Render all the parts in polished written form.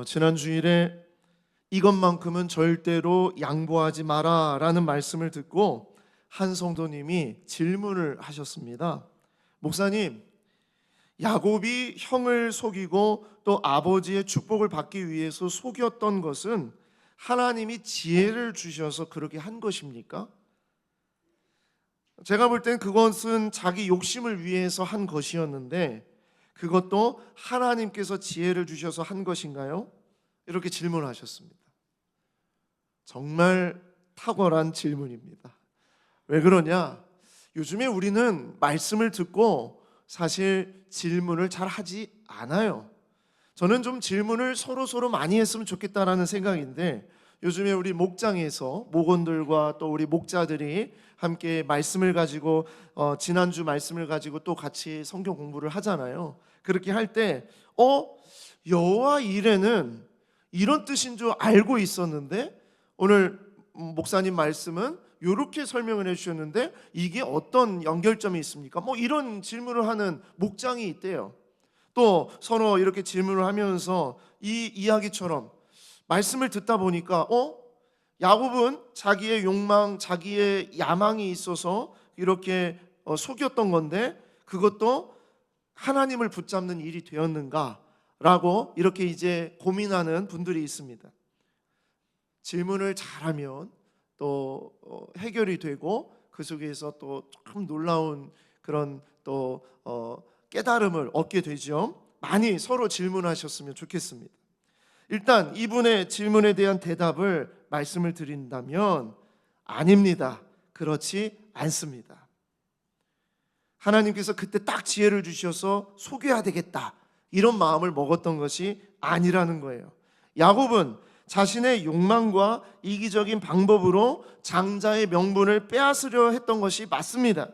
지난 주일에 이것만큼은 절대로 양보하지 마라 라는 말씀을 듣고 한 성도님이 질문을 하셨습니다. 목사님, 야곱이 형을 속이고 또 아버지의 축복을 받기 위해서 속였던 것은 하나님이 지혜를 주셔서 그렇게 한 것입니까? 제가 볼 땐 그것은 자기 욕심을 위해서 한 것이었는데 그것도 하나님께서 지혜를 주셔서 한 것인가요? 이렇게 질문하셨습니다. 정말 탁월한 질문입니다. 왜 그러냐? 요즘에 우리는 말씀을 듣고 사실 질문을 잘 하지 않아요. 저는 좀 질문을 서로 많이 했으면 좋겠다라는 생각인데 요즘에 우리 목장에서 목원들과 또 우리 목자들이 함께 말씀을 가지고 지난주 말씀을 가지고 또 같이 성경 공부를 하잖아요. 그렇게 할 때 여호와 이레는 이런 뜻인 줄 알고 있었는데 오늘 목사님 말씀은 이렇게 설명을 해주셨는데 이게 어떤 연결점이 있습니까? 이런 질문을 하는 목장이 있대요. 또 서로 이렇게 질문을 하면서 이 이야기처럼 말씀을 듣다 보니까 야곱은 자기의 욕망, 자기의 야망이 있어서 이렇게 속였던 건데 그것도 하나님을 붙잡는 일이 되었는가? 라고 이렇게 이제 고민하는 분들이 있습니다. 질문을 잘하면 또 해결이 되고 그 속에서 또 참 놀라운 그런 또 깨달음을 얻게 되죠. 많이 서로 질문하셨으면 좋겠습니다. 일단 이분의 질문에 대한 대답을 말씀을 드린다면 아닙니다. 그렇지 않습니다. 하나님께서 그때 딱 지혜를 주셔서 속여야 되겠다 이런 마음을 먹었던 것이 아니라는 거예요. 야곱은 자신의 욕망과 이기적인 방법으로 장자의 명분을 빼앗으려 했던 것이 맞습니다.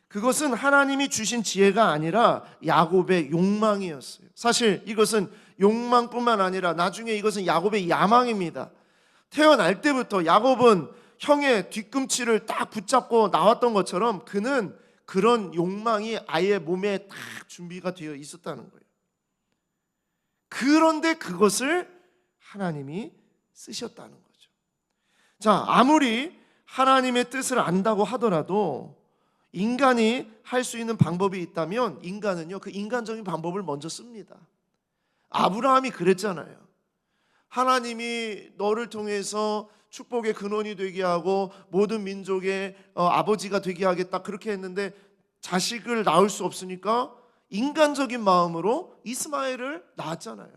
그것은 하나님이 주신 지혜가 아니라 야곱의 욕망이었어요. 사실 이것은 욕망뿐만 아니라 나중에 이것은 야곱의 야망입니다. 태어날 때부터 야곱은 형의 뒤꿈치를 딱 붙잡고 나왔던 것처럼 그는 그런 욕망이 아예 몸에 딱 준비가 되어 있었다는 거예요. 그런데 그것을 하나님이 쓰셨다는 거죠. 자, 아무리 하나님의 뜻을 안다고 하더라도 인간이 할 수 있는 방법이 있다면 인간은요, 그 인간적인 방법을 먼저 씁니다. 아브라함이 그랬잖아요. 하나님이 너를 통해서 축복의 근원이 되게 하고 모든 민족의 아버지가 되게 하겠다 그렇게 했는데 자식을 낳을 수 없으니까 인간적인 마음으로 이스마엘을 낳았잖아요.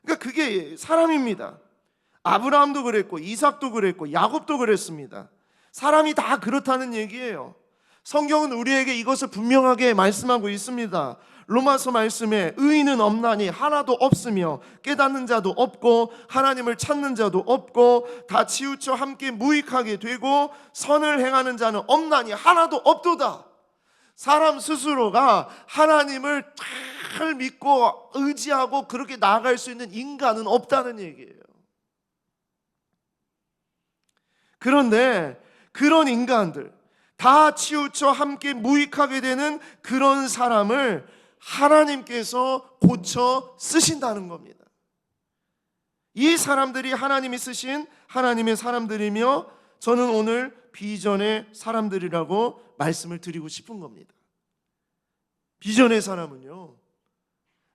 그러니까 그게 사람입니다. 아브라함도 그랬고 이삭도 그랬고 야곱도 그랬습니다. 사람이 다 그렇다는 얘기예요. 성경은 우리에게 이것을 분명하게 말씀하고 있습니다. 로마서 말씀에 의인은 없나니 하나도 없으며 깨닫는 자도 없고 하나님을 찾는 자도 없고 다 치우쳐 함께 무익하게 되고 선을 행하는 자는 없나니 하나도 없도다. 사람 스스로가 하나님을 잘 믿고 의지하고 그렇게 나아갈 수 있는 인간은 없다는 얘기예요. 그런데 그런 인간들 다 치우쳐 함께 무익하게 되는 그런 사람을 하나님께서 고쳐 쓰신다는 겁니다. 이 사람들이 하나님이 쓰신 하나님의 사람들이며 저는 오늘 비전의 사람들이라고 말씀을 드리고 싶은 겁니다. 비전의 사람은요,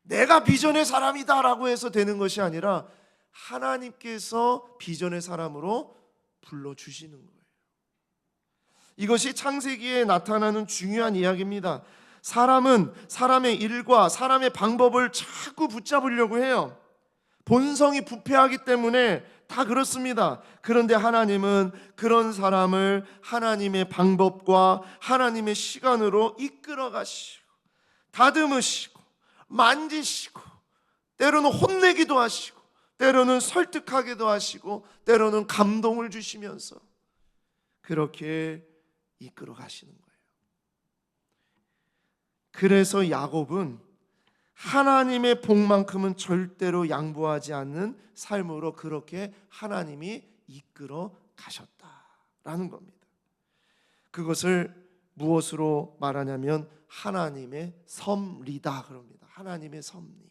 내가 비전의 사람이다라고 해서 되는 것이 아니라 하나님께서 비전의 사람으로 불러주시는 거예요. 이것이 창세기에 나타나는 중요한 이야기입니다. 사람은 사람의 일과 사람의 방법을 자꾸 붙잡으려고 해요. 본성이 부패하기 때문에 다 그렇습니다. 그런데 하나님은 그런 사람을 하나님의 방법과 하나님의 시간으로 이끌어 가시고 다듬으시고 만지시고 때로는 혼내기도 하시고 때로는 설득하기도 하시고 때로는 감동을 주시면서 그렇게 이끌어 가시는 거예요. 그래서 야곱은 하나님의 복만큼은 절대로 양보하지 않는 삶으로 그렇게 하나님이 이끌어 가셨다라는 겁니다. 그것을 무엇으로 말하냐면 하나님의 섭리다 그럽니다. 하나님의 섭리.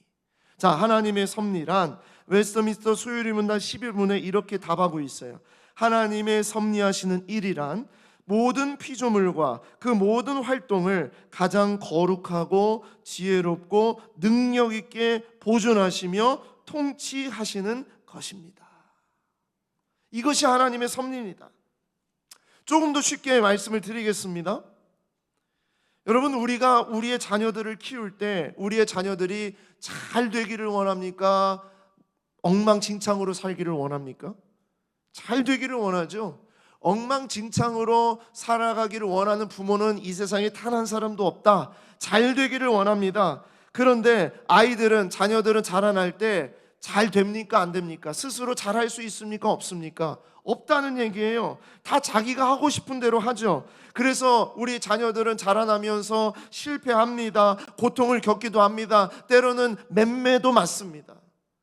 자, 하나님의 섭리란 웨스트민스터 수요일 문답 11문에 이렇게 답하고 있어요. 하나님의 섭리하시는 일이란 모든 피조물과 그 모든 활동을 가장 거룩하고 지혜롭고 능력 있게 보존하시며 통치하시는 것입니다. 이것이 하나님의 섭리입니다. 조금 더 쉽게 말씀을 드리겠습니다. 여러분, 우리가 우리의 자녀들을 키울 때 우리의 자녀들이 잘 되기를 원합니까? 엉망진창으로 살기를 원합니까? 잘 되기를 원하죠. 엉망진창으로 살아가기를 원하는 부모는 이 세상에 단 한 사람도 없다. 잘 되기를 원합니다. 그런데 아이들은, 자녀들은 자라날 때 잘 됩니까? 안 됩니까? 스스로 잘할 수 있습니까? 없습니까? 없다는 얘기예요. 다 자기가 하고 싶은 대로 하죠. 그래서 우리 자녀들은 자라나면서 실패합니다. 고통을 겪기도 합니다. 때로는 맴매도 맞습니다.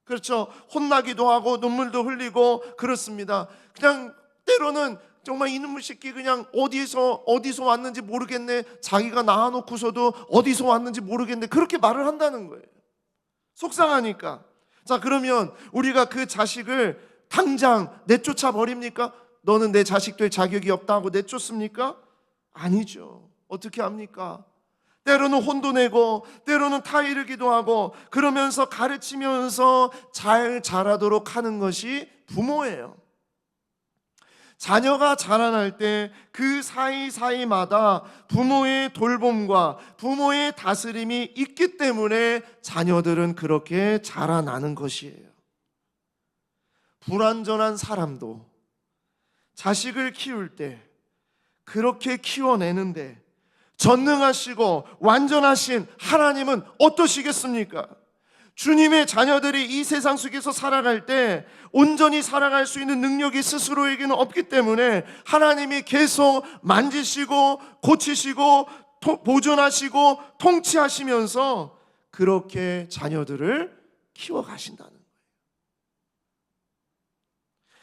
그렇죠. 혼나기도 하고 눈물도 흘리고 그렇습니다. 그냥 때로는 정말 이놈의 새끼 그냥 어디서 왔는지 모르겠네. 자기가 낳아놓고서도 어디서 왔는지 모르겠네. 그렇게 말을 한다는 거예요. 속상하니까. 자, 그러면 우리가 그 자식을 당장 내쫓아 버립니까? 너는 내 자식 될 자격이 없다 하고 내쫓습니까? 아니죠. 어떻게 합니까? 때로는 혼도 내고 때로는 타이르기도 하고 그러면서 가르치면서 잘 자라도록 하는 것이 부모예요. 자녀가 자라날 때 그 사이사이마다 부모의 돌봄과 부모의 다스림이 있기 때문에 자녀들은 그렇게 자라나는 것이에요. 불완전한 사람도 자식을 키울 때 그렇게 키워내는데 전능하시고 완전하신 하나님은 어떠시겠습니까? 주님의 자녀들이 이 세상 속에서 살아갈 때 온전히 살아갈 수 있는 능력이 스스로에게는 없기 때문에 하나님이 계속 만지시고 고치시고 보존하시고 통치하시면서 그렇게 자녀들을 키워가신다는 거예요.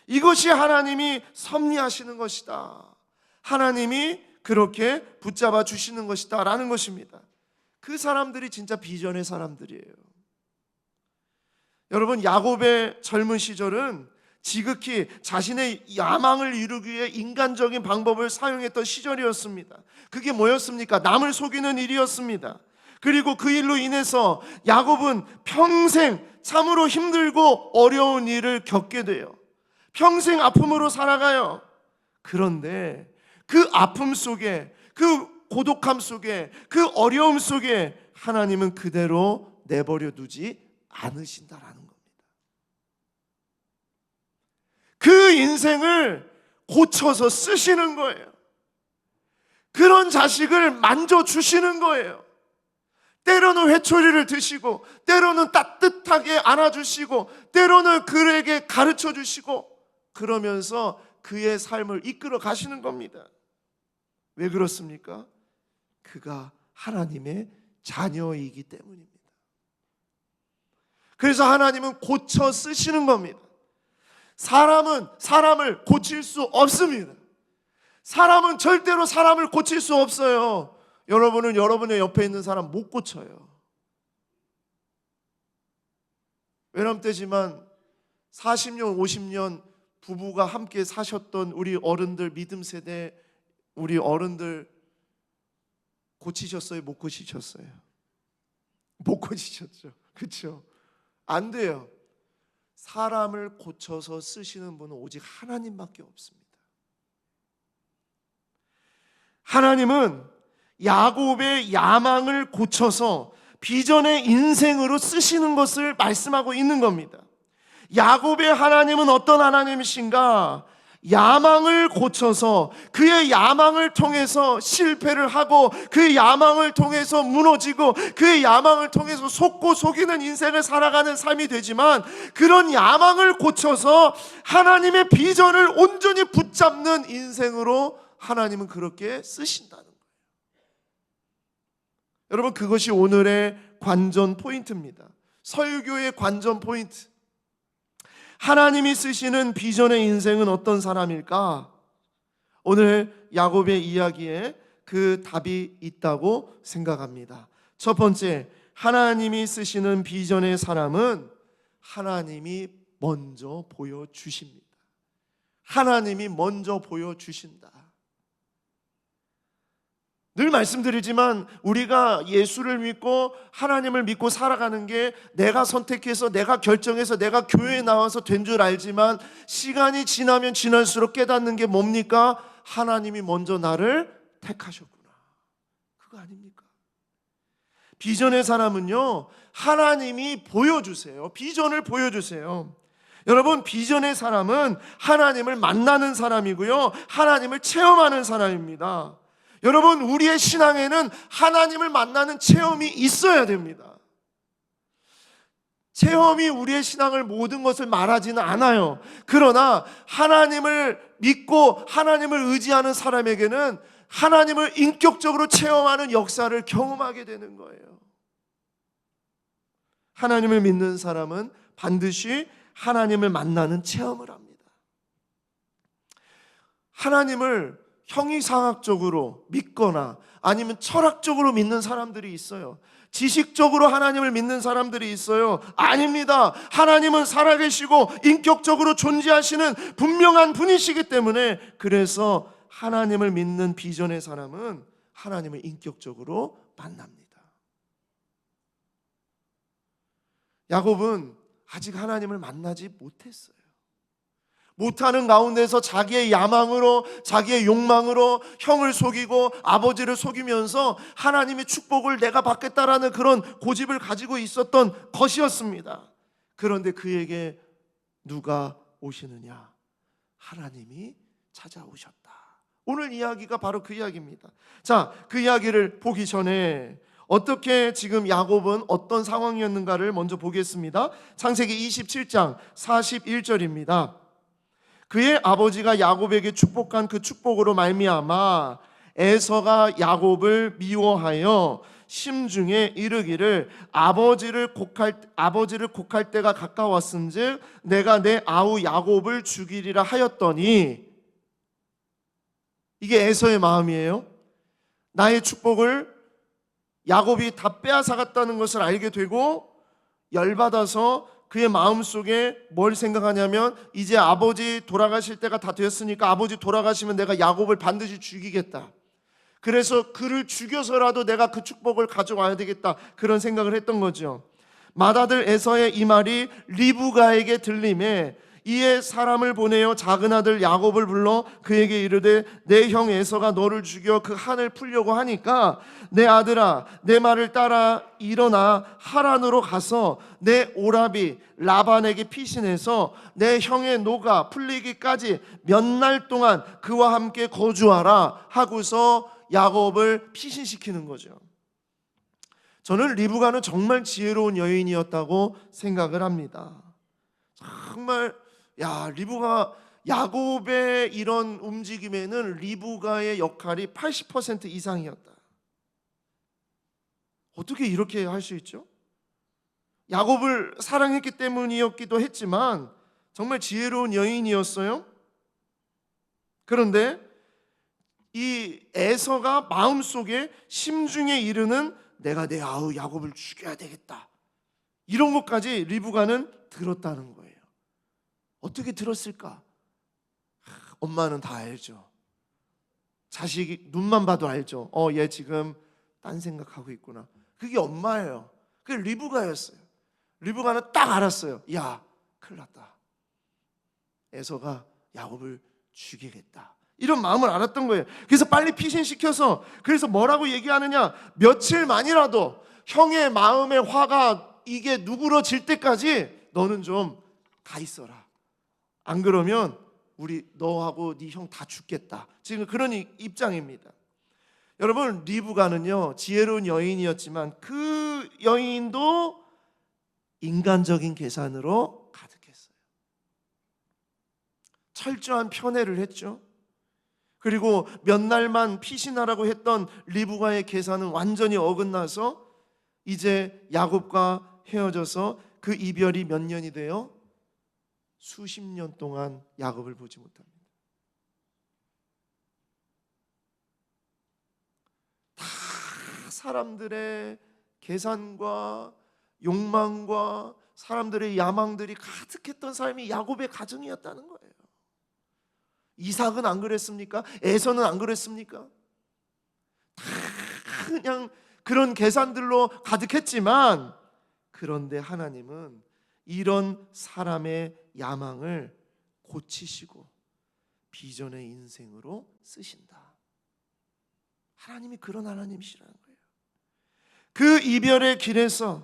이것이 하나님이 섭리하시는 것이다. 하나님이 그렇게 붙잡아 주시는 것이다 라는 것입니다. 그 사람들이 진짜 비전의 사람들이에요. 여러분, 야곱의 젊은 시절은 지극히 자신의 야망을 이루기 위해 인간적인 방법을 사용했던 시절이었습니다. 그게 뭐였습니까? 남을 속이는 일이었습니다. 그리고 그 일로 인해서 야곱은 평생 참으로 힘들고 어려운 일을 겪게 돼요. 평생 아픔으로 살아가요. 그런데 그 아픔 속에, 그 고독함 속에, 그 어려움 속에 하나님은 그대로 내버려 두지 않으신다라는 겁니다. 그 인생을 고쳐서 쓰시는 거예요. 그런 자식을 만져주시는 거예요. 때로는 회초리를 드시고 때로는 따뜻하게 안아주시고 때로는 그에게 가르쳐주시고 그러면서 그의 삶을 이끌어 가시는 겁니다. 왜 그렇습니까? 그가 하나님의 자녀이기 때문입니다. 그래서 하나님은 고쳐 쓰시는 겁니다. 사람은 사람을 고칠 수 없습니다. 사람은 절대로 사람을 고칠 수 없어요. 여러분은 여러분의 옆에 있는 사람 못 고쳐요. 외람되지만 40년, 50년 부부가 함께 사셨던 우리 어른들, 믿음 세대 우리 어른들 고치셨어요? 못 고치셨어요? 못 고치셨죠. 그렇죠? 안 돼요. 사람을 고쳐서 쓰시는 분은 오직 하나님밖에 없습니다. 하나님은 야곱의 야망을 고쳐서 비전의 인생으로 쓰시는 것을 말씀하고 있는 겁니다. 야곱의 하나님은 어떤 하나님이신가? 야망을 고쳐서 그의 야망을 통해서 실패를 하고 그의 야망을 통해서 무너지고 그의 야망을 통해서 속고 속이는 인생을 살아가는 삶이 되지만 그런 야망을 고쳐서 하나님의 비전을 온전히 붙잡는 인생으로 하나님은 그렇게 쓰신다는 거예요. 여러분, 그것이 오늘의 관전 포인트입니다. 설교의 관전 포인트. 하나님이 쓰시는 비전의 인생은 어떤 사람일까? 오늘 야곱의 이야기에 그 답이 있다고 생각합니다. 첫 번째, 하나님이 쓰시는 비전의 사람은 하나님이 먼저 보여주십니다. 하나님이 먼저 보여주신다. 늘 말씀드리지만 우리가 예수를 믿고 하나님을 믿고 살아가는 게 내가 선택해서 내가 결정해서 내가 교회에 나와서 된 줄 알지만 시간이 지나면 지날수록 깨닫는 게 뭡니까? 하나님이 먼저 나를 택하셨구나. 그거 아닙니까? 비전의 사람은요, 하나님이 보여주세요. 비전을 보여주세요. 여러분, 비전의 사람은 하나님을 만나는 사람이고요, 하나님을 체험하는 사람입니다. 여러분, 우리의 신앙에는 하나님을 만나는 체험이 있어야 됩니다. 체험이 우리의 신앙을 모든 것을 말하지는 않아요. 그러나 하나님을 믿고 하나님을 의지하는 사람에게는 하나님을 인격적으로 체험하는 역사를 경험하게 되는 거예요. 하나님을 믿는 사람은 반드시 하나님을 만나는 체험을 합니다. 하나님을 형이상학적으로 믿거나 아니면 철학적으로 믿는 사람들이 있어요. 지식적으로 하나님을 믿는 사람들이 있어요. 아닙니다. 하나님은 살아계시고 인격적으로 존재하시는 분명한 분이시기 때문에, 그래서 하나님을 믿는 비전의 사람은 하나님을 인격적으로 만납니다. 야곱은 아직 하나님을 만나지 못했어요. 못하는 가운데서 자기의 야망으로, 자기의 욕망으로 형을 속이고 아버지를 속이면서 하나님의 축복을 내가 받겠다라는 그런 고집을 가지고 있었던 것이었습니다. 그런데 그에게 누가 오시느냐? 하나님이 찾아오셨다. 오늘 이야기가 바로 그 이야기입니다. 자, 그 이야기를 보기 전에 어떻게 지금 야곱은 어떤 상황이었는가를 먼저 보겠습니다. 창세기 27장 41절입니다. 그의 아버지가 야곱에게 축복한 그 축복으로 말미암아 에서가 야곱을 미워하여 심중에 이르기를 아버지를 곡할 때가 가까웠은즉 내가 내 아우 야곱을 죽이리라 하였더니, 이게 에서의 마음이에요. 나의 축복을 야곱이 다 빼앗아갔다는 것을 알게 되고 열받아서 그의 마음속에 뭘 생각하냐면, 이제 아버지 돌아가실 때가 다 되었으니까 아버지 돌아가시면 내가 야곱을 반드시 죽이겠다. 그래서 그를 죽여서라도 내가 그 축복을 가져와야 되겠다, 그런 생각을 했던 거죠. 맏아들 에서의 이 말이 리브가에게 들림에 이에 사람을 보내어 작은 아들 야곱을 불러 그에게 이르되 내 형 에서가 너를 죽여 그 한을 풀려고 하니까 내 아들아 내 말을 따라 일어나 하란으로 가서 내 오라비 라반에게 피신해서 내 형의 노가 풀리기까지 몇 날 동안 그와 함께 거주하라 하고서 야곱을 피신시키는 거죠. 저는 리브가는 정말 지혜로운 여인이었다고 생각을 합니다. 정말 리브가, 야곱의 이런 움직임에는 리브가의 역할이 80% 이상이었다. 어떻게 이렇게 할 수 있죠? 야곱을 사랑했기 때문이었기도 했지만 정말 지혜로운 여인이었어요. 그런데 이 에서가 마음속에 심중에 이르는 내가 내 아우 야곱을 죽여야 되겠다, 이런 것까지 리브가는 들었다는 거예요. 어떻게 들었을까? 엄마는 다 알죠. 자식이 눈만 봐도 알죠. 얘 지금 딴 생각하고 있구나. 그게 엄마예요. 그게 리브가였어요. 리브가는 딱 알았어요. 야, 큰일 났다. 에서가 야곱을 죽이겠다, 이런 마음을 알았던 거예요. 그래서 빨리 피신시켜서, 그래서 뭐라고 얘기하느냐, 며칠만이라도 형의 마음의 화가 이게 누그러질 때까지 너는 좀 가 있어라. 안 그러면 우리 너하고 네 형 다 죽겠다. 지금 그런 입장입니다. 여러분, 리브가는요 지혜로운 여인이었지만 그 여인도 인간적인 계산으로 가득했어요. 철저한 편애를 했죠. 그리고 몇 날만 피신하라고 했던 리브가의 계산은 완전히 어긋나서 이제 야곱과 헤어져서 그 이별이 몇 년이 돼요? 수십 년 동안 야곱을 보지 못합니다. 다 사람들의 계산과 욕망과 사람들의 야망들이 가득했던 삶이 야곱의 가정이었다는 거예요. 이삭은 안 그랬습니까? 에서는 안 그랬습니까? 다 그냥 그런 계산들로 가득했지만, 그런데 하나님은 이런 사람의 야망을 고치시고 비전의 인생으로 쓰신다. 하나님이 그런 하나님이시라는 거예요. 그 이별의 길에서,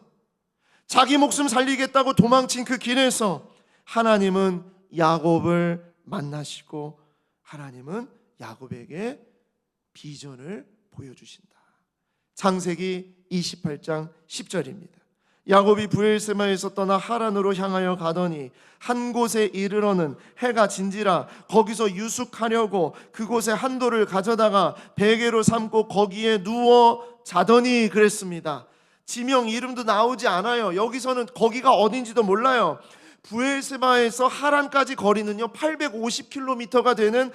자기 목숨 살리겠다고 도망친 그 길에서 하나님은 야곱을 만나시고 하나님은 야곱에게 비전을 보여주신다. 창세기 28장 10절입니다. 야곱이 브엘세바에서 떠나 하란으로 향하여 가더니 한 곳에 이르러는 해가 진지라 거기서 유숙하려고 그곳에 한 돌을 가져다가 베개로 삼고 거기에 누워 자더니 그랬습니다. 지명 이름도 나오지 않아요. 여기서는 거기가 어딘지도 몰라요. 브엘세바에서 하란까지 거리는요 850km가 되는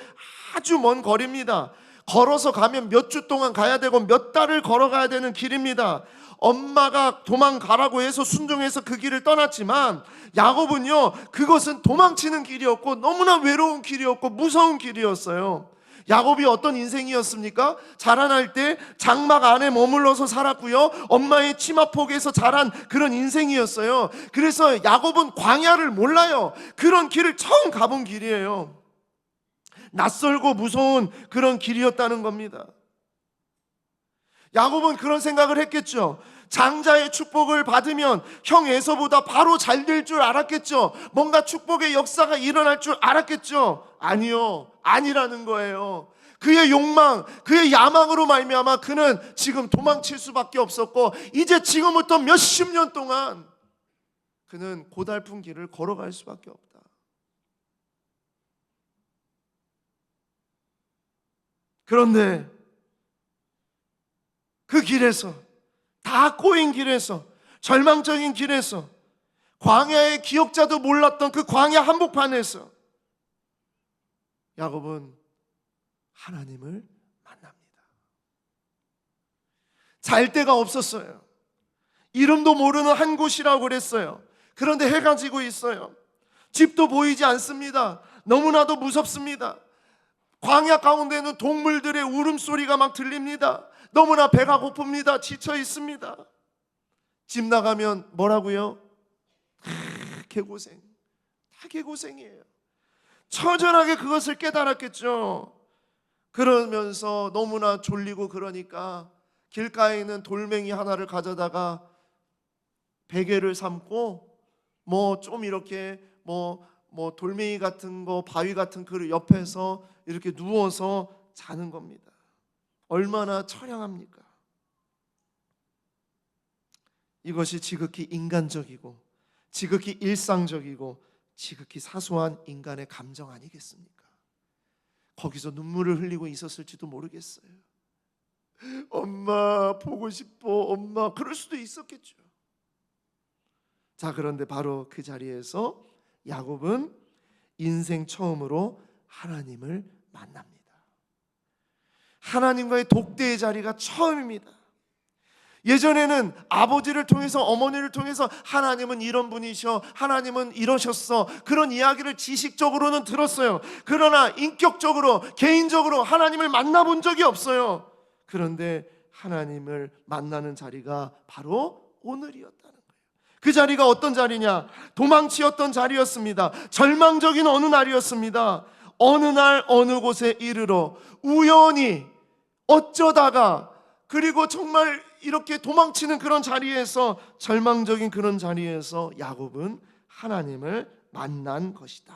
아주 먼 거리입니다. 걸어서 가면 몇 주 동안 가야 되고 몇 달을 걸어가야 되는 길입니다. 엄마가 도망가라고 해서 순종해서 그 길을 떠났지만 야곱은요 그것은 도망치는 길이었고 너무나 외로운 길이었고 무서운 길이었어요. 야곱이 어떤 인생이었습니까? 자라날 때 장막 안에 머물러서 살았고요, 엄마의 치마폭에서 자란 그런 인생이었어요. 그래서 야곱은 광야를 몰라요. 그런 길을 처음 가본 길이에요. 낯설고 무서운 그런 길이었다는 겁니다. 야곱은 그런 생각을 했겠죠. 장자의 축복을 받으면 형 에서보다 바로 잘 될 줄 알았겠죠. 뭔가 축복의 역사가 일어날 줄 알았겠죠. 아니요, 아니라는 거예요. 그의 욕망, 그의 야망으로 말미암아 그는 지금 도망칠 수밖에 없었고, 이제 지금부터 몇십 년 동안 그는 고달픈 길을 걸어갈 수밖에 없다. 그런데 그 길에서, 다 꼬인 길에서, 절망적인 길에서, 광야의 기억자도 몰랐던 그 광야 한복판에서 야곱은 하나님을 만납니다. 잘 데가 없었어요. 이름도 모르는 한 곳이라고 그랬어요. 그런데 해가 지고 있어요. 집도 보이지 않습니다. 너무나도 무섭습니다. 광야 가운데는 동물들의 울음소리가 막 들립니다. 너무나 배가 고픕니다. 지쳐 있습니다. 집 나가면 뭐라고요? 개고생. 다 개고생이에요. 처절하게 그것을 깨달았겠죠. 그러면서 너무나 졸리고 그러니까 길가에 있는 돌멩이 하나를 가져다가 베개를 삼고 좀 이렇게 돌멩이 같은 거, 바위 같은 그 옆에서 이렇게 누워서 자는 겁니다. 얼마나 처량합니까? 이것이 지극히 인간적이고 지극히 일상적이고 지극히 사소한 인간의 감정 아니겠습니까? 거기서 눈물을 흘리고 있었을지도 모르겠어요. 엄마 보고 싶어, 엄마, 그럴 수도 있었겠죠. 자, 그런데 바로 그 자리에서 야곱은 인생 처음으로 하나님을 만납니다. 하나님과의 독대의 자리가 처음입니다. 예전에는 아버지를 통해서, 어머니를 통해서 하나님은 이런 분이셔, 하나님은 이러셨어, 그런 이야기를 지식적으로는 들었어요. 그러나 인격적으로, 개인적으로 하나님을 만나본 적이 없어요. 그런데 하나님을 만나는 자리가 바로 오늘이었다는 거예요. 그 자리가 어떤 자리냐? 도망치였던 자리였습니다. 절망적인 어느 날이었습니다. 어느 날 어느 곳에 이르러 우연히 어쩌다가, 그리고 정말 이렇게 도망치는 그런 자리에서, 절망적인 그런 자리에서 야곱은 하나님을 만난 것이다.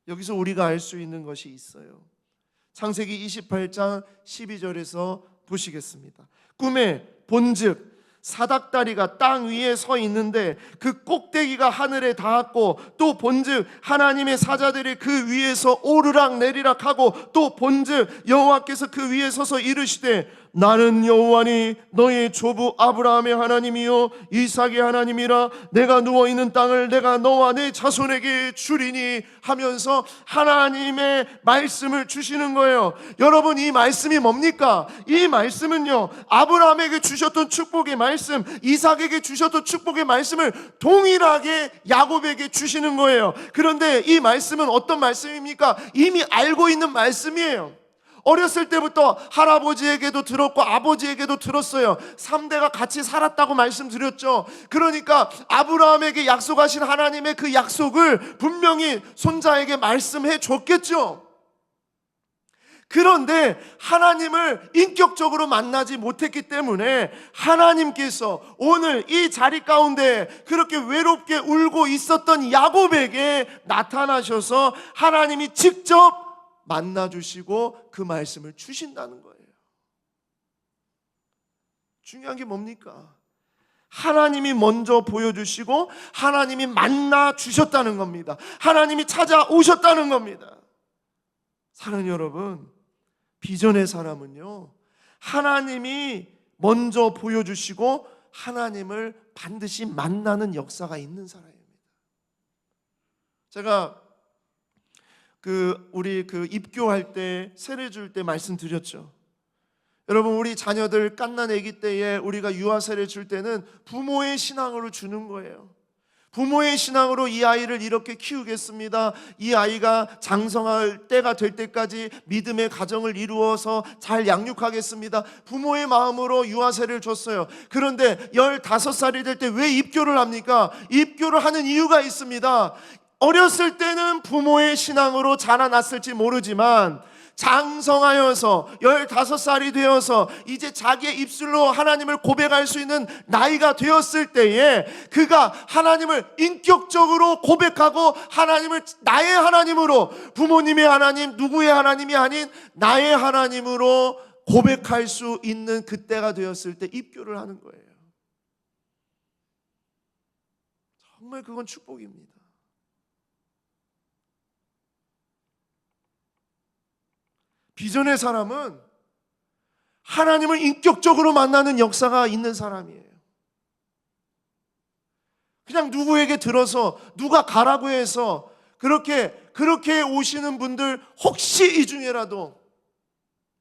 여기서 우리가 알 수 있는 것이 있어요. 창세기 28장 12절에서 보시겠습니다. 꿈에 본즉 사닥다리가 땅 위에 서 있는데 그 꼭대기가 하늘에 닿았고, 또 본즉 하나님의 사자들이 그 위에서 오르락 내리락 하고, 또 본즉 여호와께서 그 위에 서서 이르시되 나는 여호와니 너의 조부 아브라함의 하나님이요 이삭의 하나님이라. 내가 누워있는 땅을 내가 너와 내 자손에게 주리니 하면서 하나님의 말씀을 주시는 거예요. 여러분, 이 말씀이 뭡니까? 이 말씀은요, 아브라함에게 주셨던 축복의 말씀, 이삭에게 주셨던 축복의 말씀을 동일하게 야곱에게 주시는 거예요. 그런데 이 말씀은 어떤 말씀입니까? 이미 알고 있는 말씀이에요. 어렸을 때부터 할아버지에게도 들었고 아버지에게도 들었어요. 3대가 같이 살았다고 말씀드렸죠. 그러니까 아브라함에게 약속하신 하나님의 그 약속을 분명히 손자에게 말씀해 줬겠죠. 그런데 하나님을 인격적으로 만나지 못했기 때문에 하나님께서 오늘 이 자리 가운데 그렇게 외롭게 울고 있었던 야곱에게 나타나셔서 하나님이 직접 만나주시고 그 말씀을 주신다는 거예요. 중요한 게 뭡니까? 하나님이 먼저 보여주시고 하나님이 만나주셨다는 겁니다. 하나님이 찾아오셨다는 겁니다. 사랑하는 여러분, 비전의 사람은요, 하나님이 먼저 보여주시고 하나님을 반드시 만나는 역사가 있는 사람입니다. 제가 우리 입교할 때, 세례 줄 때 말씀드렸죠. 여러분, 우리 자녀들 갓난 아기 때에 우리가 유아 세례 줄 때는 부모의 신앙으로 주는 거예요. 부모의 신앙으로 이 아이를 이렇게 키우겠습니다. 이 아이가 장성할 때가 될 때까지 믿음의 가정을 이루어서 잘 양육하겠습니다. 부모의 마음으로 유아 세례를 줬어요. 그런데 15살이 될 때 왜 입교를 합니까? 입교를 하는 이유가 있습니다. 어렸을 때는 부모의 신앙으로 자라났을지 모르지만 장성하여서 15살이 되어서 이제 자기의 입술로 하나님을 고백할 수 있는 나이가 되었을 때에 그가 하나님을 인격적으로 고백하고 하나님을 나의 하나님으로, 부모님의 하나님, 누구의 하나님이 아닌 나의 하나님으로 고백할 수 있는 그때가 되었을 때 입교를 하는 거예요. 정말 그건 축복입니다. 비전의 사람은 하나님을 인격적으로 만나는 역사가 있는 사람이에요. 그냥 누구에게 들어서 누가 가라고 해서 그렇게 오시는 분들, 혹시 이 중에라도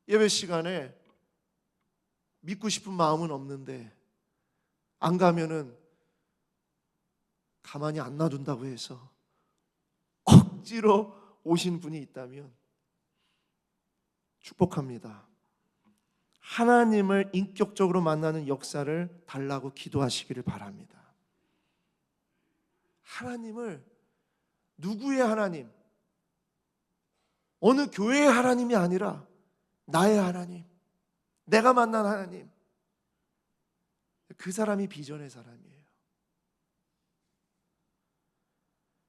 예배 시간에 믿고 싶은 마음은 없는데 안 가면은 가만히 안 놔둔다고 해서 억지로 오신 분이 있다면 축복합니다. 하나님을 인격적으로 만나는 역사를 달라고 기도하시기를 바랍니다. 하나님을, 누구의 하나님, 어느 교회의 하나님이 아니라 나의 하나님, 내가 만난 하나님, 그 사람이 비전의 사람이에요.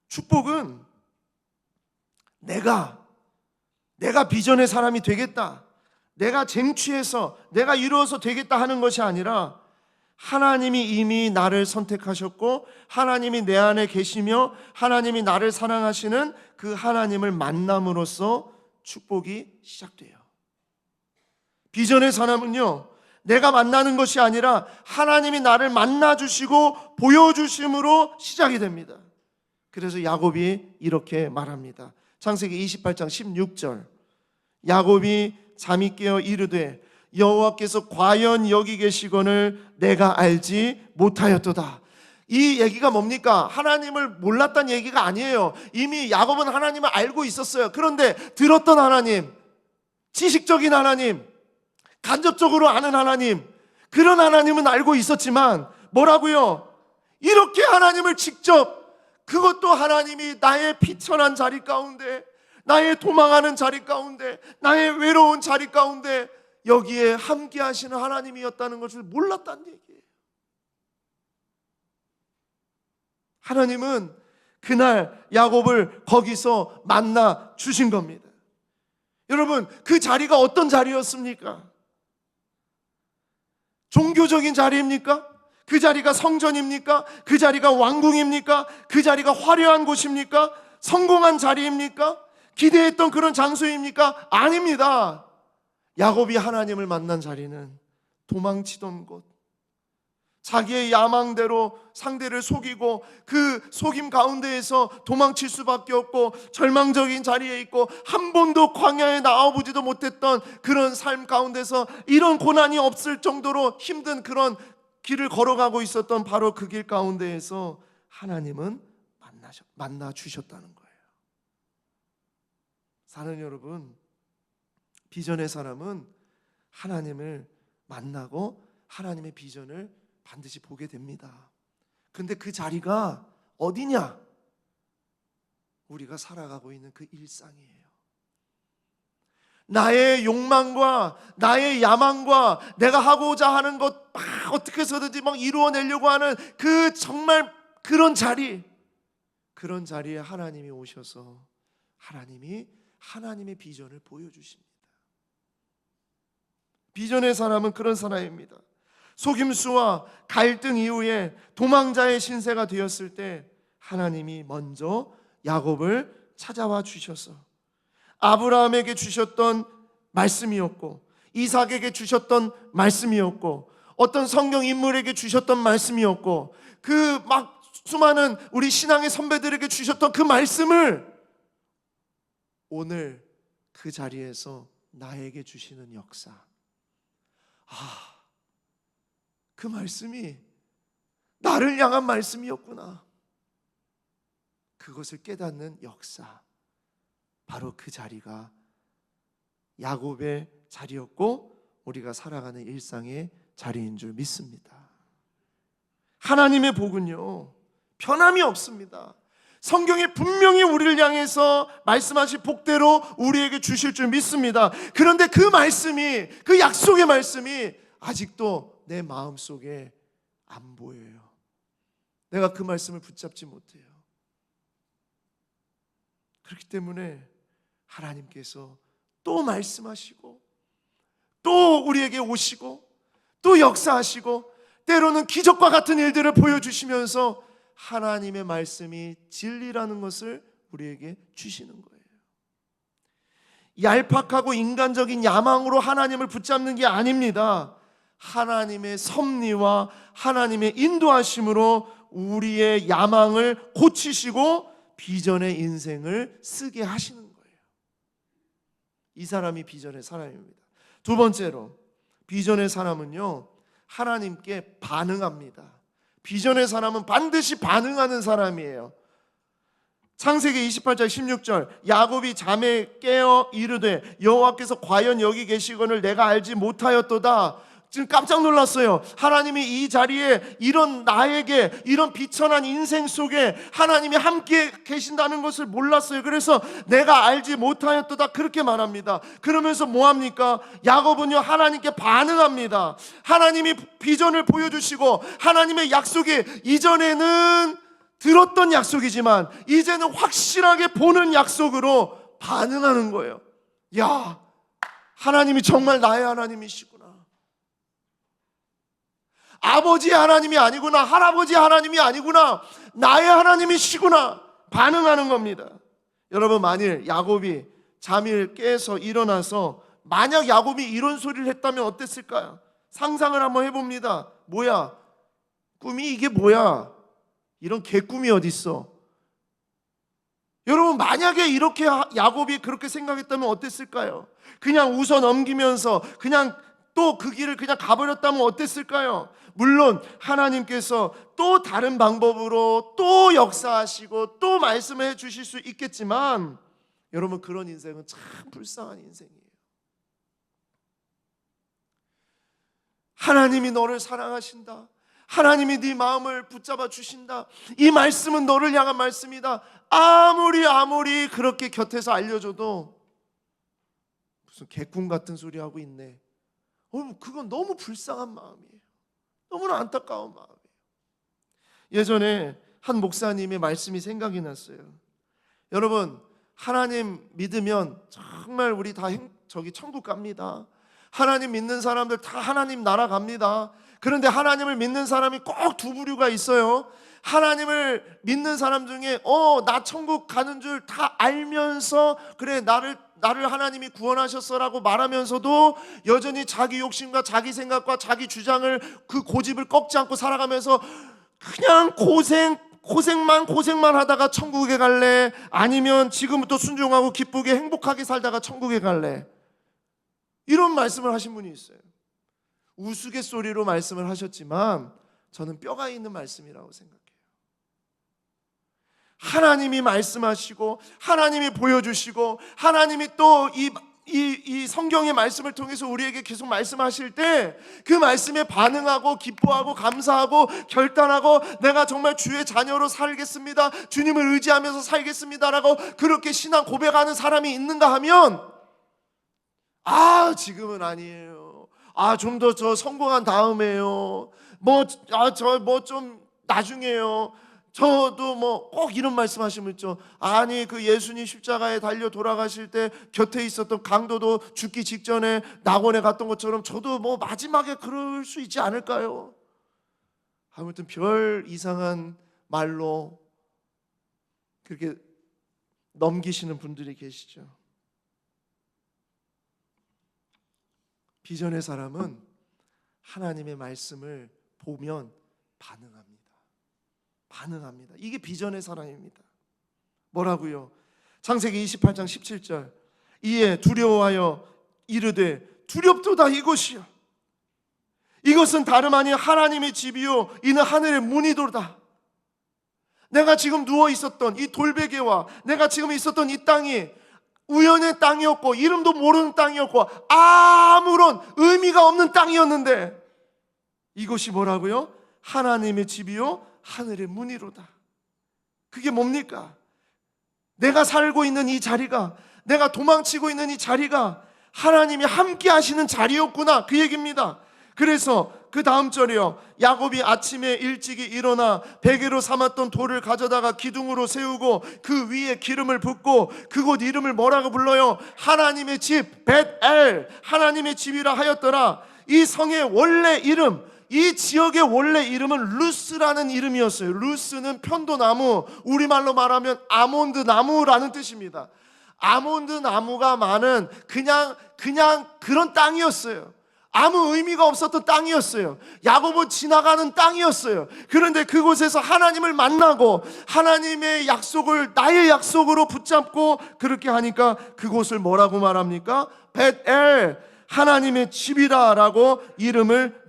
축복은 내가 비전의 사람이 되겠다, 내가 쟁취해서 내가 이루어서 되겠다 하는 것이 아니라 하나님이 이미 나를 선택하셨고 하나님이 내 안에 계시며 하나님이 나를 사랑하시는 그 하나님을 만남으로써 축복이 시작돼요. 비전의 사람은요, 내가 만나는 것이 아니라 하나님이 나를 만나주시고 보여주심으로 시작이 됩니다. 그래서 야곱이 이렇게 말합니다. 창세기 28장 16절, 야곱이 잠이 깨어 이르되 여호와께서 과연 여기 계시거늘 내가 알지 못하였도다. 이 얘기가 뭡니까? 하나님을 몰랐다는 얘기가 아니에요. 이미 야곱은 하나님을 알고 있었어요. 그런데 들었던 하나님, 지식적인 하나님, 간접적으로 아는 하나님, 그런 하나님은 알고 있었지만 뭐라고요? 이렇게 하나님을 직접, 그것도 하나님이 나의 비천한 자리 가운데, 나의 도망하는 자리 가운데, 나의 외로운 자리 가운데 여기에 함께 하시는 하나님이었다는 것을 몰랐다는 얘기예요. 하나님은 그날 야곱을 거기서 만나 주신 겁니다. 여러분, 그 자리가 어떤 자리였습니까? 종교적인 자리입니까? 그 자리가 성전입니까? 그 자리가 왕궁입니까? 그 자리가 화려한 곳입니까? 성공한 자리입니까? 기대했던 그런 장소입니까? 아닙니다. 야곱이 하나님을 만난 자리는 도망치던 곳, 자기의 야망대로 상대를 속이고 그 속임 가운데에서 도망칠 수밖에 없고 절망적인 자리에 있고 한 번도 광야에 나와보지도 못했던 그런 삶 가운데서 이런 고난이 없을 정도로 힘든 그런 길을 걸어가고 있었던 바로 그 길 가운데에서 하나님은 만나 주셨다는 거예요. 사는 여러분, 비전의 사람은 하나님을 만나고 하나님의 비전을 반드시 보게 됩니다. 근데 그 자리가 어디냐? 우리가 살아가고 있는 그 일상이에요. 나의 욕망과 나의 야망과 내가 하고자 하는 것 막 어떻게 해서든지 막 이루어내려고 하는 그 정말 그런 자리에 하나님이 오셔서 하나님의 비전을 보여주십니다. 비전의 사람은 그런 사람입니다. 속임수와 갈등 이후에 도망자의 신세가 되었을 때 하나님이 먼저 야곱을 찾아와 주셔서 아브라함에게 주셨던 말씀이었고 이삭에게 주셨던 말씀이었고 어떤 성경 인물에게 주셨던 말씀이었고 그 막 수많은 우리 신앙의 선배들에게 주셨던 그 말씀을 오늘 그 자리에서 나에게 주시는 역사. 그 말씀이 나를 향한 말씀이었구나. 그것을 깨닫는 역사. 바로 그 자리가 야곱의 자리였고 우리가 살아가는 일상의 자리인 줄 믿습니다. 하나님의 복은요, 변함이 없습니다. 성경에 분명히 우리를 향해서 말씀하신 복대로 우리에게 주실 줄 믿습니다. 그런데 그 말씀이, 그 약속의 말씀이 아직도 내 마음속에 안 보여요. 내가 그 말씀을 붙잡지 못해요. 그렇기 때문에 하나님께서 또 말씀하시고 또 우리에게 오시고 또 역사하시고 때로는 기적과 같은 일들을 보여주시면서 하나님의 말씀이 진리라는 것을 우리에게 주시는 거예요. 얄팍하고 인간적인 야망으로 하나님을 붙잡는 게 아닙니다. 하나님의 섭리와 하나님의 인도하심으로 우리의 야망을 고치시고 비전의 인생을 쓰게 하시는 거예요. 이 사람이 비전의 사람입니다. 두 번째로, 비전의 사람은요, 하나님께 반응합니다. 비전의 사람은 반드시 반응하는 사람이에요. 창세기 28장 16절, 야곱이 잠에 깨어 이르되 여호와께서 과연 여기 계시거늘 내가 알지 못하였도다. 지금 깜짝 놀랐어요. 하나님이 이 자리에 이런 나에게 이런 비천한 인생 속에 하나님이 함께 계신다는 것을 몰랐어요. 그래서 내가 알지 못하였도다 그렇게 말합니다. 그러면서 뭐합니까? 야곱은요, 하나님께 반응합니다. 하나님이 비전을 보여주시고 하나님의 약속이 이전에는 들었던 약속이지만 이제는 확실하게 보는 약속으로 반응하는 거예요. 야, 하나님이 정말 나의 하나님이시구나. 아버지 하나님이 아니구나, 할아버지 하나님이 아니구나, 나의 하나님이시구나. 반응하는 겁니다. 여러분, 만일 야곱이 잠을 깨서 일어나서 만약 야곱이 이런 소리를 했다면 어땠을까요? 상상을 한번 해봅니다. 뭐야? 꿈이 이게 뭐야? 이런 개꿈이 어딨어? 여러분, 만약에 이렇게 야곱이 그렇게 생각했다면 어땠을까요? 그냥 웃어 넘기면서 그냥 또 그 길을 그냥 가버렸다면 어땠을까요? 물론 하나님께서 또 다른 방법으로 또 역사하시고 또 말씀해 주실 수 있겠지만 여러분, 그런 인생은 참 불쌍한 인생이에요. 하나님이 너를 사랑하신다. 하나님이 네 마음을 붙잡아 주신다. 이 말씀은 너를 향한 말씀이다. 아무리 그렇게 곁에서 알려줘도 무슨 개꿈 같은 소리 하고 있네. 그건 너무 불쌍한 마음이에요. 너무나 안타까운 마음이에요. 예전에 한 목사님의 말씀이 생각이 났어요. 여러분, 하나님 믿으면 정말 우리 다 천국 갑니다. 하나님 믿는 사람들 다 하나님 나라 갑니다. 그런데 하나님을 믿는 사람이 꼭 두 부류가 있어요. 하나님을 믿는 사람 중에 나 천국 가는 줄 다 알면서 그래, 나를 나를 하나님이 구원하셨어라고 말하면서도 여전히 자기 욕심과 자기 생각과 자기 주장을, 그 고집을 꺾지 않고 살아가면서 그냥 고생만 하다가 천국에 갈래? 아니면 지금부터 순종하고 기쁘게 행복하게 살다가 천국에 갈래? 이런 말씀을 하신 분이 있어요. 우스갯소리로 말씀을 하셨지만 저는 뼈가 있는 말씀이라고 생각해요. 하나님이 말씀하시고 하나님이 보여주시고 하나님이 또 이 성경의 말씀을 통해서 우리에게 계속 말씀하실 때 그 말씀에 반응하고 기뻐하고 감사하고 결단하고 내가 정말 주의 자녀로 살겠습니다, 주님을 의지하면서 살겠습니다라고 그렇게 신앙 고백하는 사람이 있는가 하면, 지금은 아니에요, 좀 더 저 성공한 다음에요, 좀 나중에요, 저도 꼭 이런 말씀 하시면 있죠. 아니, 그 예수님 십자가에 달려 돌아가실 때 곁에 있었던 강도도 죽기 직전에 낙원에 갔던 것처럼 저도 마지막에 그럴 수 있지 않을까요? 아무튼 별 이상한 말로 그렇게 넘기시는 분들이 계시죠. 비전의 사람은 하나님의 말씀을 보면 반응합니다. 이게 비전의 사람입니다. 뭐라고요? 창세기 28장 17절, 이에 두려워하여 이르되 두렵도다 이것이요, 이것은 다름 아닌 하나님의 집이요 이는 하늘의 문이도다. 내가 지금 누워 있었던 이 돌베개와 내가 지금 있었던 이 땅이 우연의 땅이었고 이름도 모르는 땅이었고 아무런 의미가 없는 땅이었는데 이것이 뭐라고요? 하나님의 집이요 하늘의 문이로다. 그게 뭡니까? 내가 살고 있는 이 자리가, 내가 도망치고 있는 이 자리가 하나님이 함께 하시는 자리였구나, 그 얘기입니다. 그래서 그 다음 절이요, 야곱이 아침에 일찍이 일어나 베개로 삼았던 돌을 가져다가 기둥으로 세우고 그 위에 기름을 붓고 그곳 이름을 뭐라고 불러요? 하나님의 집, 벳엘, 하나님의 집이라 하였더라. 이 성의 원래 이름, 이 지역의 원래 이름은 루스라는 이름이었어요. 루스는 편도나무, 우리말로 말하면 아몬드 나무라는 뜻입니다. 아몬드 나무가 많은 그냥 그런 땅이었어요. 아무 의미가 없었던 땅이었어요. 야곱은 지나가는 땅이었어요. 그런데 그곳에서 하나님을 만나고 하나님의 약속을 나의 약속으로 붙잡고 그렇게 하니까 그곳을 뭐라고 말합니까? 벳엘, 하나님의 집이라라고 이름을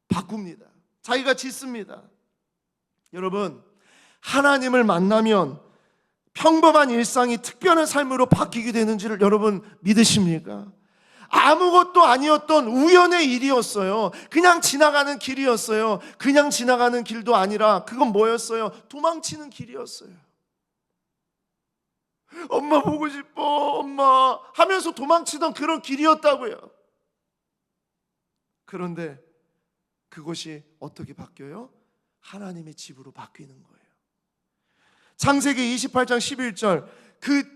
바꿉니다. 자기가 짓습니다. 여러분, 하나님을 만나면 평범한 일상이 특별한 삶으로 바뀌게 되는지를 여러분 믿으십니까? 아무것도 아니었던 우연의 일이었어요. 그냥 지나가는 길이었어요. 그냥 지나가는 길도 아니라 그건 뭐였어요? 도망치는 길이었어요. 엄마 보고 싶어, 엄마 하면서 도망치던 그런 길이었다고요. 그런데 그것이 어떻게 바뀌어요? 하나님의 집으로 바뀌는 거예요. 창세기 28장 11절,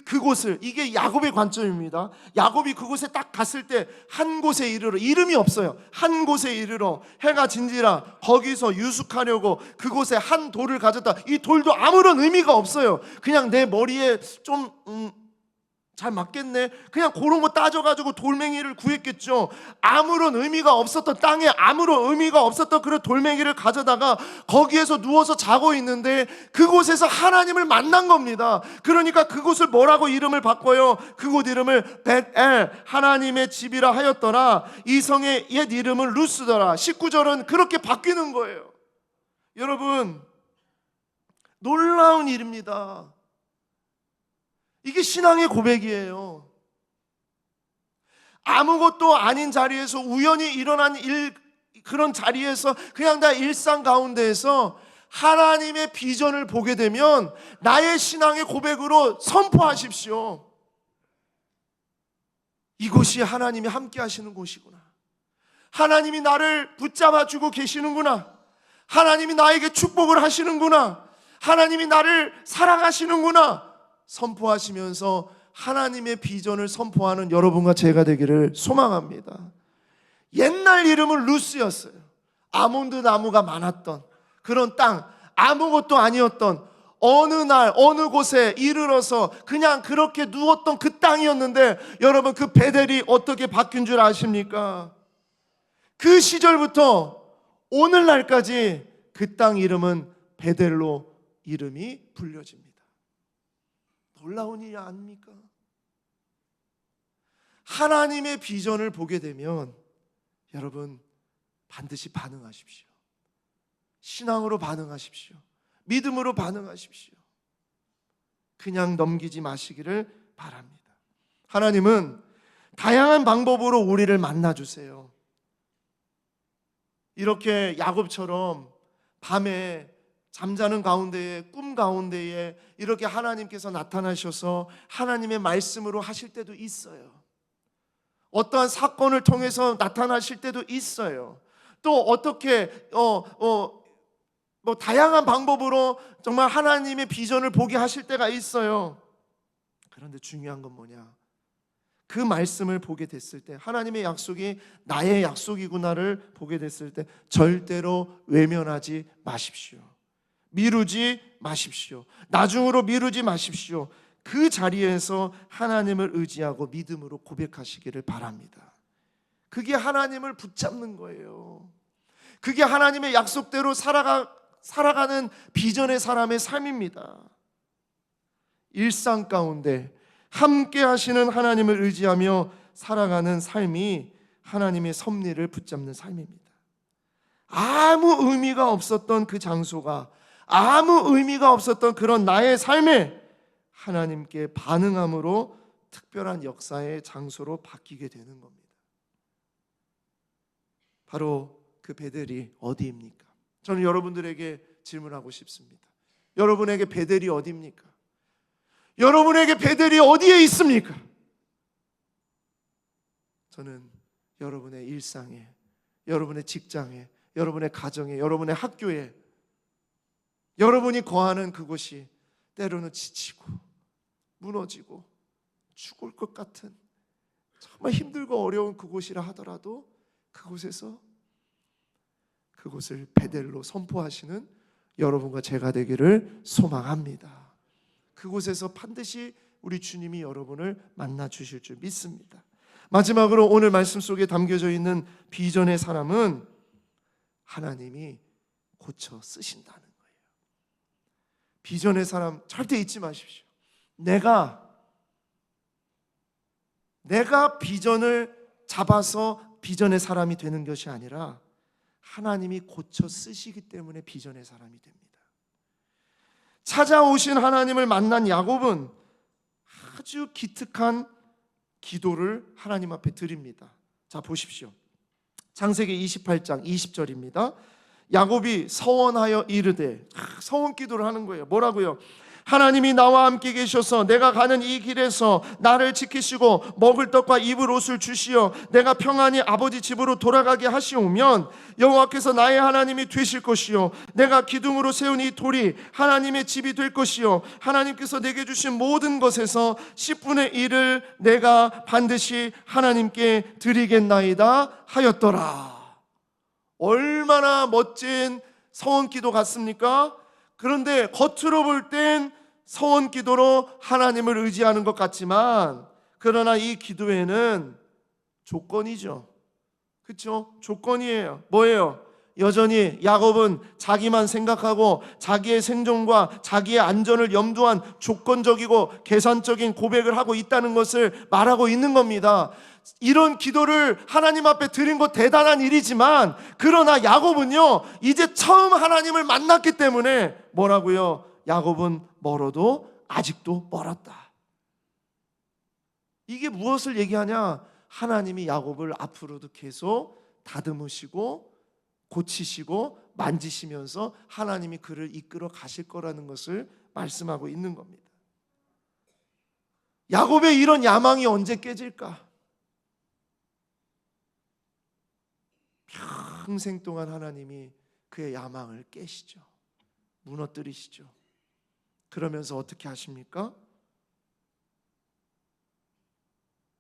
그곳을, 이게 야곱의 관점입니다. 야곱이 그곳에 딱 갔을 때 한 곳에 이르러, 이름이 없어요. 한 곳에 이르러 해가 진지라 거기서 유숙하려고 그곳에 한 돌을 가졌다. 이 돌도 아무런 의미가 없어요. 그냥 내 머리에 좀 잘 맞겠네, 그냥 그런 거 따져가지고 돌멩이를 구했겠죠. 아무런 의미가 없었던 땅에 아무런 의미가 없었던 그런 돌멩이를 가져다가 거기에서 누워서 자고 있는데 그곳에서 하나님을 만난 겁니다. 그러니까 그곳을 뭐라고 이름을 바꿔요? 그곳 이름을 벳엘, 하나님의 집이라 하였더라. 이 성의 옛 이름은 루스더라. 19절은 그렇게 바뀌는 거예요. 여러분, 놀라운 일입니다. 이게 신앙의 고백이에요. 아무것도 아닌 자리에서 우연히 일어난 그런 자리에서 그냥 다 일상 가운데에서 하나님의 비전을 보게 되면 나의 신앙의 고백으로 선포하십시오. 이곳이 하나님이 함께 하시는 곳이구나. 하나님이 나를 붙잡아주고 계시는구나. 하나님이 나에게 축복을 하시는구나. 하나님이 나를 사랑하시는구나. 선포하시면서 하나님의 비전을 선포하는 여러분과 제가 되기를 소망합니다. 옛날 이름은 루스였어요. 아몬드 나무가 많았던 그런 땅, 아무것도 아니었던 어느 날 어느 곳에 이르러서 그냥 그렇게 누웠던 그 땅이었는데, 여러분 그 베델이 어떻게 바뀐 줄 아십니까? 그 시절부터 오늘날까지 그 땅 이름은 베델로 이름이 불려집니다. 놀라운 일 아닙니까? 하나님의 비전을 보게 되면 여러분 반드시 반응하십시오. 신앙으로 반응하십시오. 믿음으로 반응하십시오. 그냥 넘기지 마시기를 바랍니다. 하나님은 다양한 방법으로 우리를 만나주세요. 이렇게 야곱처럼 밤에 잠자는 가운데에, 꿈 가운데에 이렇게 하나님께서 나타나셔서 하나님의 말씀으로 하실 때도 있어요. 어떠한 사건을 통해서 나타나실 때도 있어요. 또 어떻게 다양한 방법으로 정말 하나님의 비전을 보게 하실 때가 있어요. 그런데 중요한 건 뭐냐? 그 말씀을 보게 됐을 때, 하나님의 약속이 나의 약속이구나를 보게 됐을 때 절대로 외면하지 마십시오. 미루지 마십시오. 나중으로 미루지 마십시오. 그 자리에서 하나님을 의지하고 믿음으로 고백하시기를 바랍니다. 그게 하나님을 붙잡는 거예요. 그게 하나님의 약속대로 살아가는 비전의 사람의 삶입니다. 일상 가운데 함께 하시는 하나님을 의지하며 살아가는 삶이 하나님의 섭리를 붙잡는 삶입니다. 아무 의미가 없었던 그 장소가, 아무 의미가 없었던 그런 나의 삶에 하나님께 반응함으로 특별한 역사의 장소로 바뀌게 되는 겁니다. 바로 그 베델이 어디입니까? 저는 여러분들에게 질문하고 싶습니다. 여러분에게 베델이 어디입니까? 여러분에게 베델이 어디에 있습니까? 저는 여러분의 일상에, 여러분의 직장에, 여러분의 가정에, 여러분의 학교에, 여러분이 거하는 그곳이 때로는 지치고 무너지고 죽을 것 같은 정말 힘들고 어려운 그곳이라 하더라도 그곳을 베델로 선포하시는 여러분과 제가 되기를 소망합니다. 그곳에서 반드시 우리 주님이 여러분을 만나 주실 줄 믿습니다. 마지막으로 오늘 말씀 속에 담겨져 있는 비전의 사람은 하나님이 고쳐 쓰신다는 거예요. 비전의 사람 절대 잊지 마십시오. 내가 비전을 잡아서 비전의 사람이 되는 것이 아니라 하나님이 고쳐 쓰시기 때문에 비전의 사람이 됩니다. 찾아오신 하나님을 만난 야곱은 아주 기특한 기도를 하나님 앞에 드립니다. 자, 보십시오. 창세기 28장 20절입니다. 야곱이 서원하여 이르되, 서원 기도를 하는 거예요. 뭐라고요? 하나님이 나와 함께 계셔서 내가 가는 이 길에서 나를 지키시고 먹을 떡과 입을 옷을 주시어 내가 평안히 아버지 집으로 돌아가게 하시오면 여호와께서 나의 하나님이 되실 것이요 내가 기둥으로 세운 이 돌이 하나님의 집이 될 것이요 하나님께서 내게 주신 모든 것에서 10분의 1을 내가 반드시 하나님께 드리겠나이다 하였더라. 얼마나 멋진 서원기도 같습니까? 그런데 겉으로 볼 땐 서원기도로 하나님을 의지하는 것 같지만, 그러나 이 기도에는 조건이죠. 그렇죠? 조건이에요. 뭐예요? 여전히 야곱은 자기만 생각하고 자기의 생존과 자기의 안전을 염두한 조건적이고 계산적인 고백을 하고 있다는 것을 말하고 있는 겁니다. 이런 기도를 하나님 앞에 드린 것 대단한 일이지만, 그러나 야곱은요 이제 처음 하나님을 만났기 때문에 뭐라고요? 야곱은 멀어도 아직도 멀었다. 이게 무엇을 얘기하냐? 하나님이 야곱을 앞으로도 계속 다듬으시고 고치시고 만지시면서 하나님이 그를 이끌어 가실 거라는 것을 말씀하고 있는 겁니다. 야곱의 이런 야망이 언제 깨질까? 평생 동안 하나님이 그의 야망을 깨시죠. 무너뜨리시죠. 그러면서 어떻게 하십니까?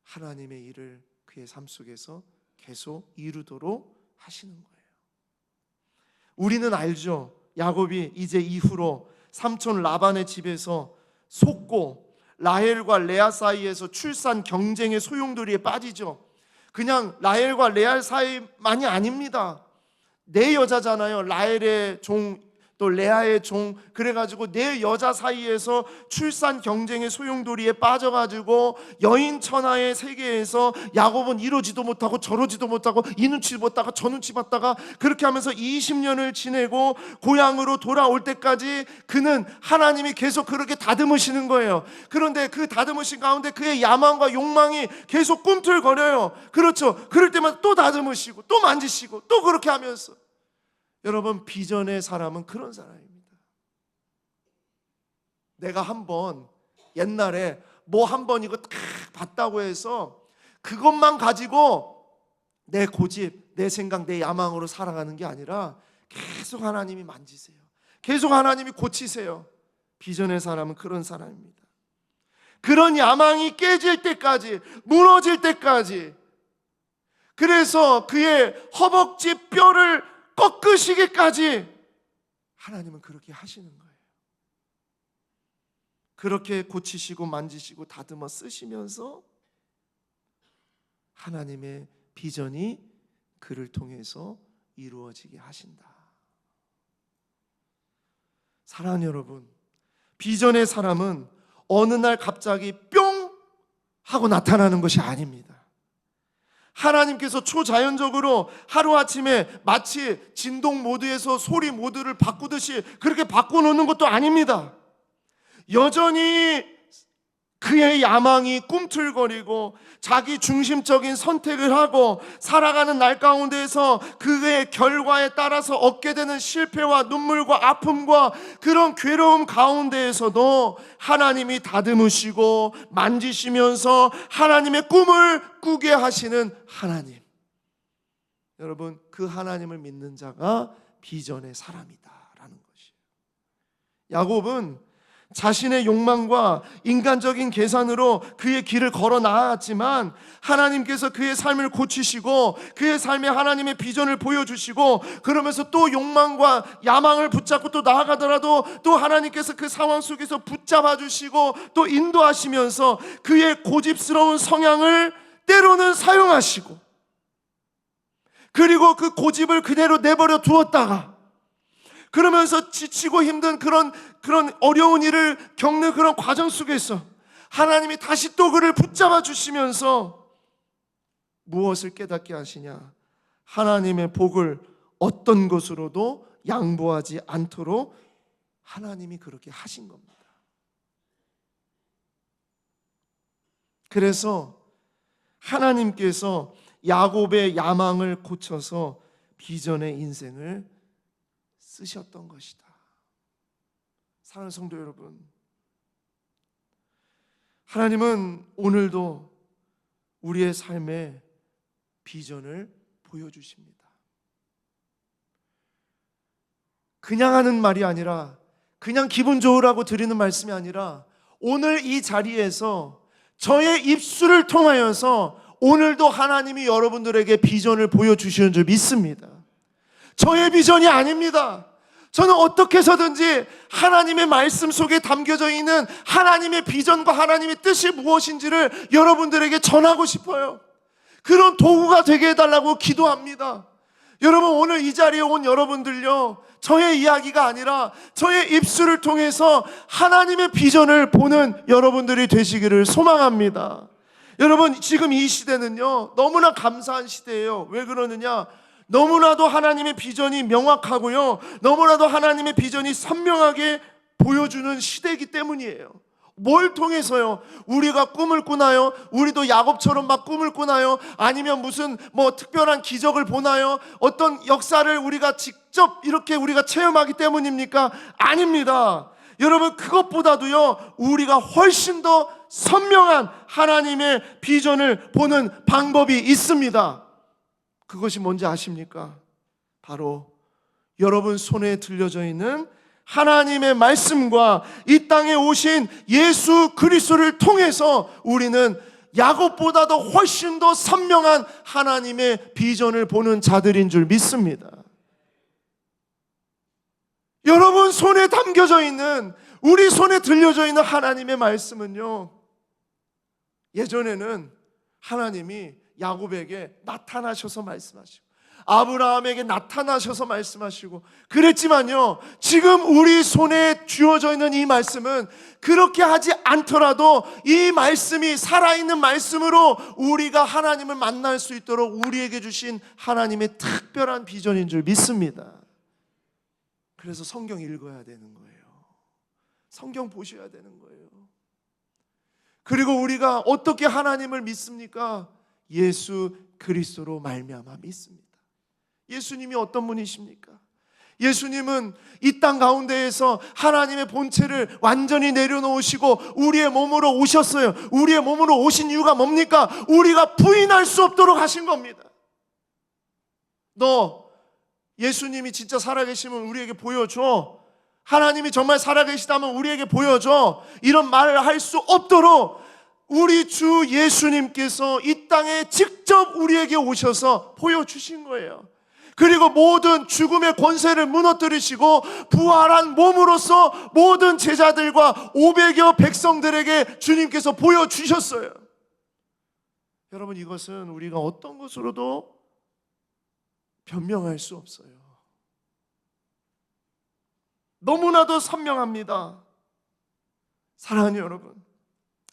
하나님의 일을 그의 삶 속에서 계속 이루도록 하시는 거예요. 우리는 알죠. 야곱이 이제 이후로 삼촌 라반의 집에서 속고 라헬과 레아 사이에서 출산 경쟁의 소용돌이에 빠지죠. 그냥 라헬과 레아 사이만이 아닙니다. 내 여자잖아요. 라헬의 종, 또 레아의 종, 그래가지고 내 여자 사이에서 출산 경쟁의 소용돌이에 빠져가지고 여인천하의 세계에서 야곱은 이러지도 못하고 저러지도 못하고 이 눈치 보다가 저 눈치 봤다가 그렇게 하면서 20년을 지내고 고향으로 돌아올 때까지 그는 하나님이 계속 그렇게 다듬으시는 거예요. 그런데 그 다듬으신 가운데 그의 야망과 욕망이 계속 꿈틀거려요. 그렇죠. 그럴 때마다 또 다듬으시고 또 만지시고 또 그렇게 하면서, 여러분, 비전의 사람은 그런 사람입니다. 내가 한번 옛날에 뭐 한번 이거 딱 봤다고 해서 그것만 가지고 내 고집, 내 생각, 내 야망으로 살아가는 게 아니라 계속 하나님이 만지세요. 계속 하나님이 고치세요. 비전의 사람은 그런 사람입니다. 그런 야망이 깨질 때까지, 무너질 때까지, 그래서 그의 허벅지 뼈를 꺾으시기까지 하나님은 그렇게 하시는 거예요. 그렇게 고치시고 만지시고 다듬어 쓰시면서 하나님의 비전이 그를 통해서 이루어지게 하신다. 사랑하는 여러분, 비전의 사람은 어느 날 갑자기 뿅 하고 나타나는 것이 아닙니다. 하나님께서 초자연적으로 하루아침에 마치 진동 모드에서 소리 모드를 바꾸듯이 그렇게 바꿔놓는 것도 아닙니다. 여전히 그의 야망이 꿈틀거리고 자기 중심적인 선택을 하고 살아가는 날 가운데에서 그의 결과에 따라서 얻게 되는 실패와 눈물과 아픔과 그런 괴로움 가운데에서도 하나님이 다듬으시고 만지시면서 하나님의 꿈을 꾸게 하시는 하나님. 여러분, 그 하나님을 믿는 자가 비전의 사람이다라는 것이에요. 야곱은 자신의 욕망과 인간적인 계산으로 그의 길을 걸어 나아갔지만 하나님께서 그의 삶을 고치시고 그의 삶에 하나님의 비전을 보여주시고, 그러면서 또 욕망과 야망을 붙잡고 또 나아가더라도 또 하나님께서 그 상황 속에서 붙잡아 주시고 또 인도하시면서 그의 고집스러운 성향을 때로는 사용하시고, 그리고 그 고집을 그대로 내버려 두었다가 그러면서 지치고 힘든 그런 어려운 일을 겪는 그런 과정 속에서 하나님이 다시 또 그를 붙잡아 주시면서 무엇을 깨닫게 하시냐? 하나님의 복을 어떤 것으로도 양보하지 않도록 하나님이 그렇게 하신 겁니다. 그래서 하나님께서 야곱의 야망을 고쳐서 비전의 인생을 쓰셨던 것이다. 사랑하는 성도 여러분, 하나님은 오늘도 우리의 삶에 비전을 보여주십니다. 그냥 하는 말이 아니라, 그냥 기분 좋으라고 드리는 말씀이 아니라, 오늘 이 자리에서 저의 입술을 통하여서 오늘도 하나님이 여러분들에게 비전을 보여주시는 줄 믿습니다. 저의 비전이 아닙니다. 저는 어떻게 해서든지 하나님의 말씀 속에 담겨져 있는 하나님의 비전과 하나님의 뜻이 무엇인지를 여러분들에게 전하고 싶어요. 그런 도구가 되게 해달라고 기도합니다. 여러분, 오늘 이 자리에 온 여러분들요, 저의 이야기가 아니라 저의 입술을 통해서 하나님의 비전을 보는 여러분들이 되시기를 소망합니다. 여러분, 지금 이 시대는요 너무나 감사한 시대예요. 왜 그러느냐? 너무나도 하나님의 비전이 명확하고요, 너무나도 하나님의 비전이 선명하게 보여주는 시대이기 때문이에요. 뭘 통해서요? 우리가 꿈을 꾸나요? 우리도 야곱처럼 막 꿈을 꾸나요? 아니면 무슨 특별한 기적을 보나요? 어떤 역사를 우리가 직접 이렇게 우리가 체험하기 때문입니까? 아닙니다. 여러분, 그것보다도요 우리가 훨씬 더 선명한 하나님의 비전을 보는 방법이 있습니다. 그것이 뭔지 아십니까? 바로 여러분 손에 들려져 있는 하나님의 말씀과 이 땅에 오신 예수 그리스도를 통해서 우리는 야곱보다도 훨씬 더 선명한 하나님의 비전을 보는 자들인 줄 믿습니다. 여러분 손에 담겨져 있는, 우리 손에 들려져 있는 하나님의 말씀은요, 예전에는 하나님이 야곱에게 나타나셔서 말씀하시고 아브라함에게 나타나셔서 말씀하시고 그랬지만요, 지금 우리 손에 쥐어져 있는 이 말씀은 그렇게 하지 않더라도 이 말씀이 살아있는 말씀으로 우리가 하나님을 만날 수 있도록 우리에게 주신 하나님의 특별한 비전인 줄 믿습니다. 그래서 성경 읽어야 되는 거예요. 성경 보셔야 되는 거예요. 그리고 우리가 어떻게 하나님을 믿습니까? 예수 그리스도로 말미암아 믿습니다. 예수님이 어떤 분이십니까? 예수님은 이 땅 가운데에서 하나님의 본체를 완전히 내려놓으시고 우리의 몸으로 오셨어요. 우리의 몸으로 오신 이유가 뭡니까? 우리가 부인할 수 없도록 하신 겁니다. 너 예수님이 진짜 살아계시면 우리에게 보여줘. 하나님이 정말 살아계시다면 우리에게 보여줘. 이런 말을 할 수 없도록 우리 주 예수님께서 이 땅에 직접 우리에게 오셔서 보여주신 거예요. 그리고 모든 죽음의 권세를 무너뜨리시고 부활한 몸으로서 모든 제자들과 500여 백성들에게 주님께서 보여주셨어요. 여러분, 이것은 우리가 어떤 것으로도 변명할 수 없어요. 너무나도 선명합니다. 사랑하는 여러분,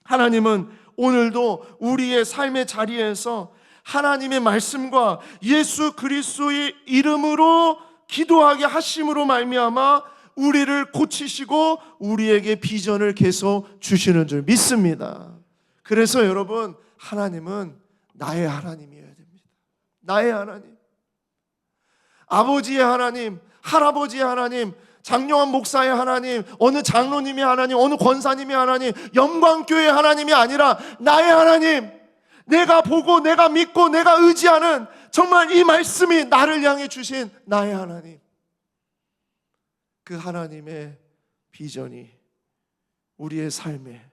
하나님은 오늘도 우리의 삶의 자리에서 하나님의 말씀과 예수 그리스도의 이름으로 기도하게 하심으로 말미암아 우리를 고치시고 우리에게 비전을 계속 주시는 줄 믿습니다. 그래서 여러분, 하나님은 나의 하나님이어야 됩니다. 나의 하나님, 아버지의 하나님, 할아버지의 하나님, 장로한 목사의 하나님, 어느 장로님의 하나님, 어느 권사님의 하나님, 영광교회의 하나님이 아니라 나의 하나님, 내가 보고 내가 믿고 내가 의지하는 정말 이 말씀이 나를 향해 주신 나의 하나님, 그 하나님의 비전이 우리의 삶에,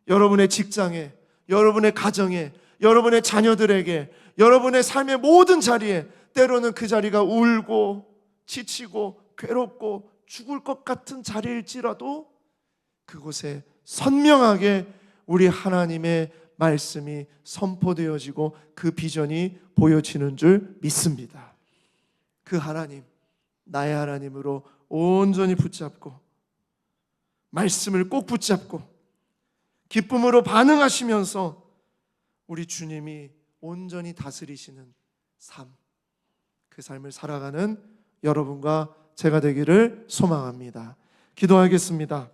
여러분의 직장에, 여러분의 가정에, 여러분의 자녀들에게, 여러분의 삶의 모든 자리에, 때로는 그 자리가 울고 지치고 괴롭고 죽을 것 같은 자리일지라도 그곳에 선명하게 우리 하나님의 말씀이 선포되어지고 그 비전이 보여지는 줄 믿습니다. 그 하나님, 나의 하나님으로 온전히 붙잡고 말씀을 꼭 붙잡고 기쁨으로 반응하시면서 우리 주님이 온전히 다스리시는 삶, 그 삶을 살아가는 여러분과 제가 되기를 소망합니다. 기도하겠습니다.